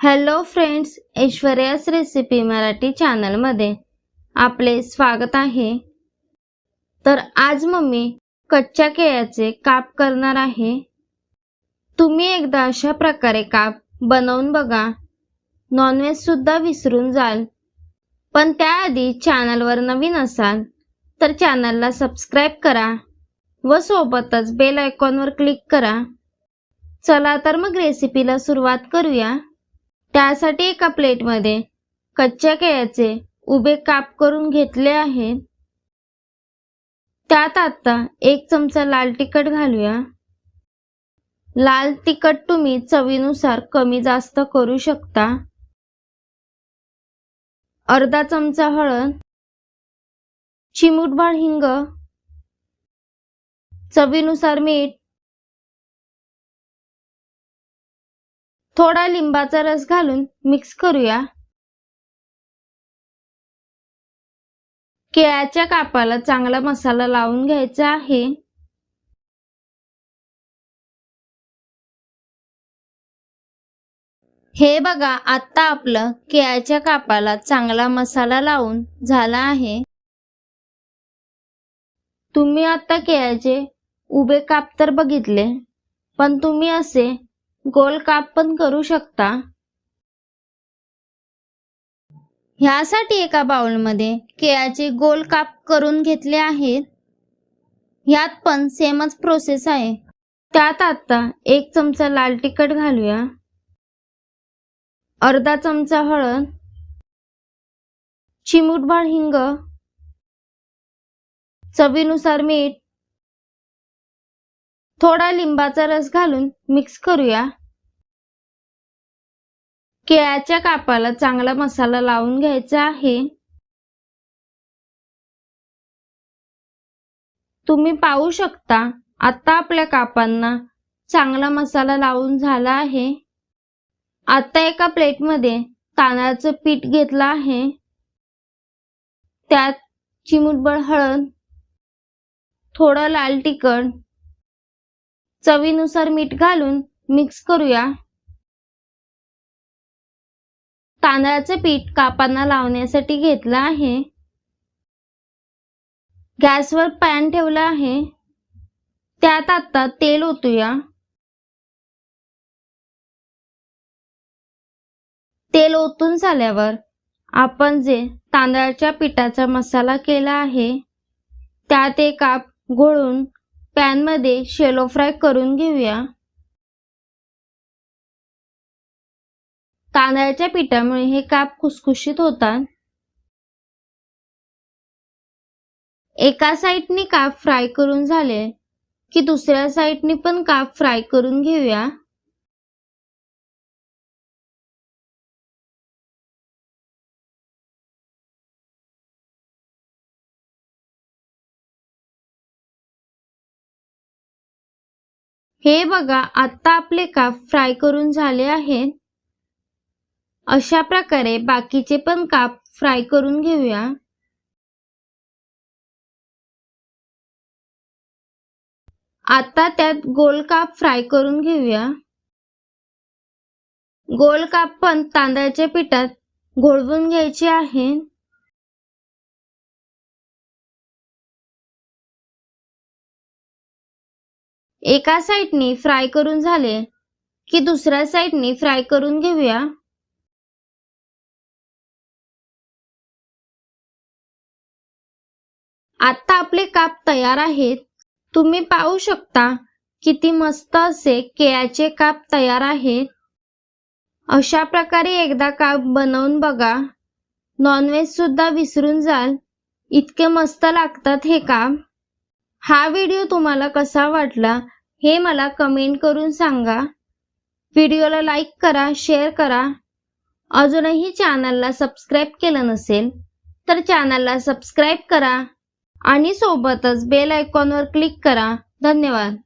Hello friends, ऐश्वर्यास recipe Marathi चॅनलमध्ये आपले स्वागत आहे। तर आज मम्मी कच्च्या केळ्याचे काप करणार आहे। तुम्ही एकदा अशा प्रकारे काप बनवून बघा, नॉनव्हेज सुद्धा विसरून जाल। पण त्याआधी चॅनलवर नवीन असाल तर चॅनलला सबस्क्राइब करा व सोबतच बेल आयकॉनवर क्लिक करा। चला तर मग रेसिपीला सुरुवात करूया। त्यासाठी एका प्लेटमध्ये कच्च्या केळ्याचे उभे काप करून घेतले आहेत। त्यात आता 1 चमचा लाल तिखट घालूया। लाल तिखट तुम्ही चवीनुसार कमी जास्त करू शकता। अर्धा चमचा हळद, चिमूटभर हिंग, चवीनुसार मीठ, थोडा लिंबाचा रस घालून मिक्स करूया। केळ्याच्या कापाला चांगला मसाला लावून घ्यायचा आहे। हे बघा, आता आपलं केळ्याच्या कापाला चांगला मसाला लावून झाला आहे। तुम्ही आता केळ्याचे उभे काप तर बघितले, पण तुम्ही असे गोल काप पण करू शकता। ह्यासाठी एका बाउलमध्ये केळ्याचे गोल काप करून घेतले आहेत। ह्यात पण सेमच प्रोसेस आहे। त्यात आता 1 चमचा लाल तिखट घालूया। अर्धा चमचा हळद, चिमूटभर हिंग, चवीनुसार मीठ, थोडा लिंबाचा रस घालून मिक्स करूया। केळ्याच्या कापाला चांगला मसाला लावून घ्यायचा आहे। तुम्ही पाहू शकता, आता आपल्या कापांना चांगला मसाला लावून झाला आहे। आता एका प्लेटमध्ये तांदळाचं पीठ घेतलं आहे। त्यात चिमूटभर हळद, थोडं लाल तिखट, चवीनुसार मीठ घालून मिक्स करूया। तांदळाचं पीठ कापांना लावण्यासाठी घेतलं आहे। गॅसवर पॅन ठेवला आहे। त्यात आता तेल ओतूया। तेल ओतून झाल्यावर आपण जे तांदळाच्या पिठाचा मसाला केला आहे त्यात एक काप घोळून पॅन मध्ये शॅलो फ्राय करून घेऊया। तांदळाच्या पिठामुळे हे काप खुसखुशीत होतात। एका साइडनी काप फ्राय करून झाले की दुसऱ्या साइडनी पण काप फ्राय करून घेऊया। हे बघा, आता आपले काप फ्राय करून झाले आहेत। अशा प्रकारे बाकीचे पण काप फ्राय करून घेऊया। आता त्यात गोल काप फ्राय करून घेऊया। गोल काप पण तांदळाच्या पिठात घोळवून घ्यायचे आहेत। एका साइडनी फ्राय करून झाले की दुसऱ्या साइडनी फ्राय करून घेऊया। आता आपले काप तयार आहेत। तुम्ही पाहू शकता किती मस्त असे केळ्याचे काप तयार आहेत। अशा प्रकारे एकदा काप बनवून बघा, नॉनव्हेज सुद्धा विसरून जाल, इतके मस्त लागतात हे काप। हा व्हिडिओ तुम्हाला कसा वाटला हे मला कमेंट करून सांगा। व्हिडिओला लाईक करा, शेअर करा। अजूनही चॅनलला सबस्क्राइब केलं नसेल तर चॅनलला सबस्क्राइब करा आणि सोबतच बेल आयकॉनवर क्लिक करा। धन्यवाद।